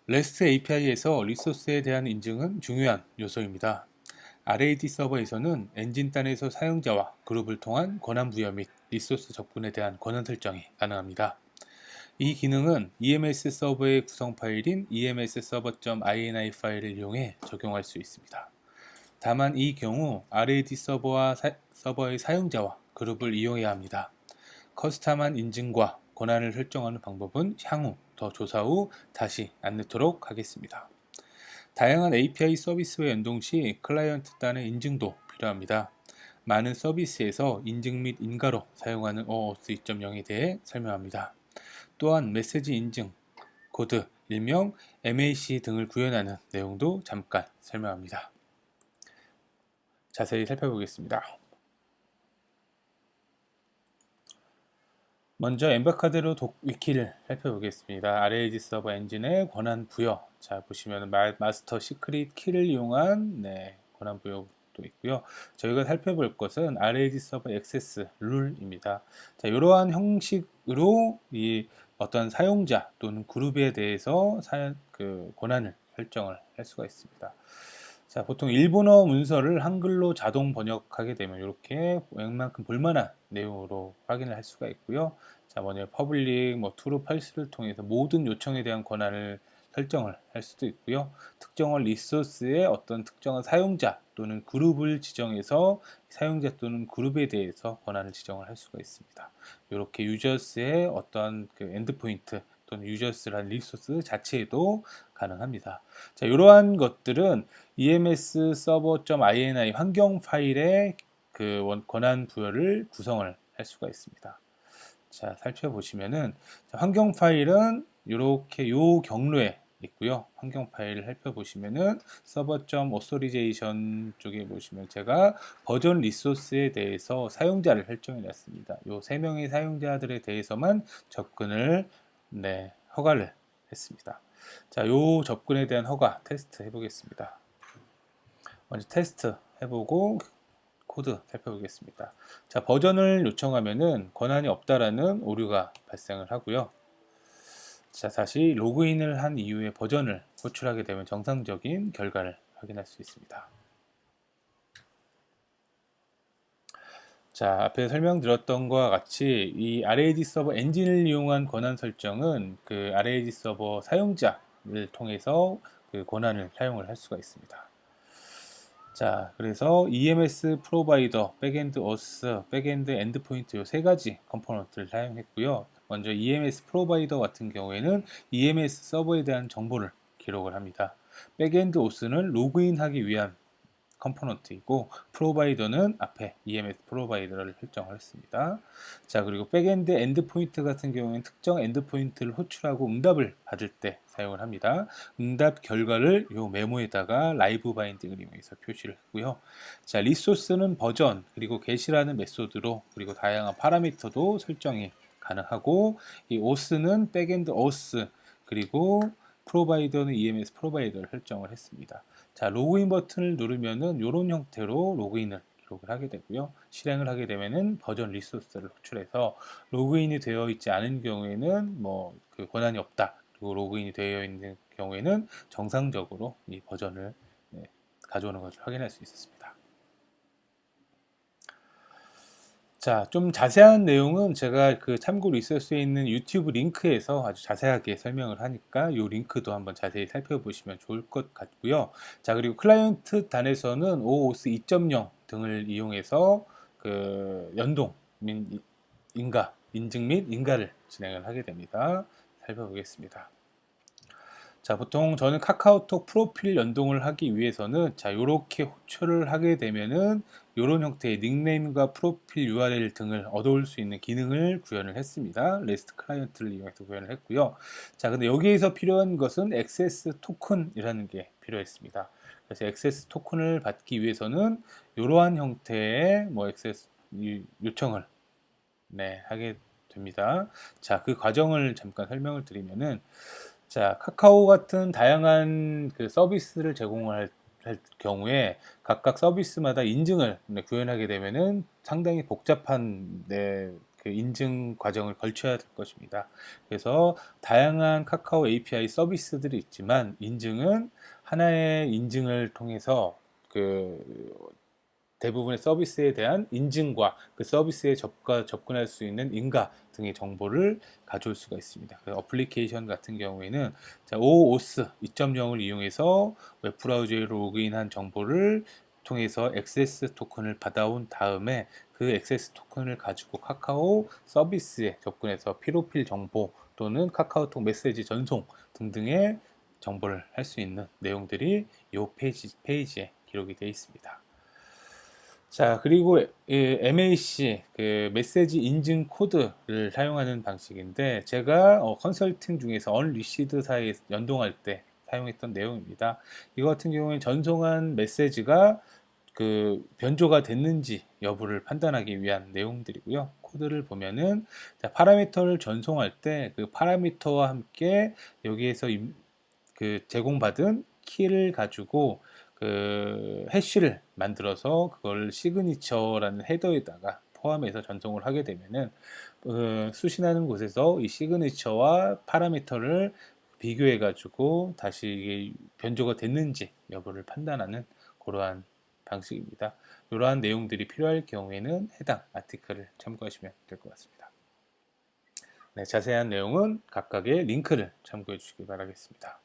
REST API에서 리소스에 대한 인증은 중요한 요소입니다. RAD 서버에서는 엔진단에서 사용자와 그룹을 통한 권한 부여 및 리소스 접근에 대한 권한 설정이 가능합니다. 이 기능은 EMS 서버의 구성 파일인 ems-server.ini 파일을 이용해 적용할 수 있습니다. 다만 이 경우 RAD 서버의 사용자와 그룹을 이용해야 합니다. 커스텀한 인증과 권한을 설정하는 방법은 향후 더 조사 후 다시 안내토록 하겠습니다. 다양한 API 서비스와 연동 시 클라이언트 단의 인증도 필요합니다. 많은 서비스에서 인증 및 인가로 사용하는 OAuth 2.0에 대해 설명합니다. 또한 메시지 인증, 코드, 일명 MAC 등을 구현하는 내용도 잠깐 설명합니다. 자세히 살펴보겠습니다. 먼저 엠버카드로 위키를 살펴보겠습니다. RAD 서버 엔진의 권한 부여. 자, 보시면 마스터 시크릿 키를 이용한 권한 부여도 있고요. 저희가 살펴볼 것은 RAD 서버 액세스 룰입니다. 자, 이러한 형식으로 이 어떤 사용자 또는 그룹에 대해서 권한을 설정을 할 수가 있습니다. 자, 보통 일본어 문서를 한글로 자동 번역하게 되면 이렇게 웬만큼 볼만한 내용으로 확인을 할 수가 있고요. 자, 먼저 퍼블릭, true, false를 통해서 모든 요청에 대한 권한을 설정을 할 수도 있고요. 특정한 리소스의 어떤 특정한 사용자 또는 그룹을 지정해서 사용자 또는 그룹에 대해서 권한을 지정을 할 수가 있습니다. 이렇게 유저스의 어떤 그 엔드포인트 또는 유저스라는 리소스 자체에도 가능합니다. 자, 이러한 것들은 ems server.ini 환경 파일의 그 권한 부여를 구성을 할 수가 있습니다. 자, 살펴보시면은 환경 파일은 이렇게 요 경로에 있고요. 환경 파일을 살펴보시면은 server.authorization 쪽에 보시면 제가 버전 리소스에 대해서 사용자를 설정해 놨습니다. 요 3명의 사용자들에 대해서만 접근을 허가를 했습니다. 자, 요 접근에 대한 허가 테스트 해보겠습니다. 먼저 테스트 해보고 코드 살펴보겠습니다. 자, 버전을 요청하면은 권한이 없다라는 오류가 발생을 하고요. 자, 다시 로그인을 한 이후에 버전을 호출하게 되면 정상적인 결과를 확인할 수 있습니다. 자, 앞에 설명드렸던 것과 같이 이 RAD 서버 엔진을 이용한 권한 설정은 그 RAD 서버 사용자를 통해서 그 권한을 사용을 할 수가 있습니다. 자, 그래서 EMS 프로바이더, 백엔드 OS, 백엔드 엔드포인트 이 세 가지 컴포넌트를 사용했고요. 먼저 EMS 프로바이더 같은 경우에는 EMS 서버에 대한 정보를 기록을 합니다. 백엔드 OS는 로그인하기 위한 컴포넌트이고 프로바이더는 앞에 EMS 프로바이더를 설정을 했습니다. 자, 그리고 백엔드 엔드포인트 같은 경우에는 특정 엔드포인트를 호출하고 응답을 받을 때 사용을 합니다. 응답 결과를 이 메모에다가 라이브 바인딩을 이용해서 표시를 했고요. 자, 리소스는 버전 그리고 get이라는 메소드로 그리고 다양한 파라미터도 설정이 가능하고 이 OS는 백엔드 OS 그리고 프로바이더는 EMS 프로바이더를 설정을 했습니다. 자, 로그인 버튼을 누르면은 이런 형태로 로그인을 기록을 하게 되고요. 실행을 하게 되면은 버전 리소스를 호출해서 로그인이 되어 있지 않은 경우에는 그 권한이 없다. 그리고 로그인이 되어 있는 경우에는 정상적으로 이 버전을 가져오는 것을 확인할 수 있었습니다. 자, 좀 자세한 내용은 제가 그 참고 리소스에 있는 유튜브 링크에서 아주 자세하게 설명을 하니까 이 링크도 한번 자세히 살펴보시면 좋을 것 같고요. 자, 그리고 클라이언트 단에서는 OAuth 2.0 등을 이용해서 그 연동, 인증 및 인가를 진행을 하게 됩니다. 살펴보겠습니다. 자, 보통 저는 카카오톡 프로필 연동을 하기 위해서는 자, 요렇게 호출을 하게 되면은 요런 형태의 닉네임과 프로필 URL 등을 얻어올 수 있는 기능을 구현을 했습니다. REST 클라이언트를 이용해서 구현을 했고요. 자, 근데 여기에서 필요한 것은 액세스 토큰이라는 게 필요했습니다. 그래서 액세스 토큰을 받기 위해서는 이러한 형태의 액세스 요청을 하게 됩니다. 자, 그 과정을 잠깐 설명을 드리면은 자, 카카오 같은 다양한 그 서비스를 제공할 경우에 각각 서비스마다 인증을 구현하게 되면은 상당히 복잡한 그 인증 과정을 거쳐야 될 것입니다. 그래서 다양한 카카오 API 서비스들이 있지만 인증은 하나의 인증을 통해서 그 대부분의 서비스에 대한 인증과 그 서비스에 접근할 수 있는 인가 등의 정보를 가져올 수가 있습니다. 어플리케이션 같은 경우에는 OAuth 2.0을 이용해서 웹브라우저에 로그인한 정보를 통해서 액세스 토큰을 받아온 다음에 그 액세스 토큰을 가지고 카카오 서비스에 접근해서 프로필 정보 또는 카카오톡 메시지 전송 등등의 정보를 할 수 있는 내용들이 이 페이지에 기록이 되어 있습니다. 자, 그리고 MAC, 그 메시지 인증 코드를 사용하는 방식인데, 제가 컨설팅 중에서 언리시드사에 연동할 때 사용했던 내용입니다. 이거 같은 경우에 전송한 메시지가 그 변조가 됐는지 여부를 판단하기 위한 내용들이고요. 코드를 보면은, 자, 파라미터를 전송할 때 그 파라미터와 함께 여기에서 그 제공받은 키를 가지고 그 해시를 만들어서 그걸 시그니처라는 헤더에다가 포함해서 전송을 하게 되면은 수신하는 곳에서 이 시그니처와 파라미터를 비교해 가지고 다시 이게 변조가 됐는지 여부를 판단하는 그러한 방식입니다. 이러한 내용들이 필요할 경우에는 해당 아티클을 참고하시면 될 것 같습니다. 네, 자세한 내용은 각각의 링크를 참고해 주시기 바라겠습니다.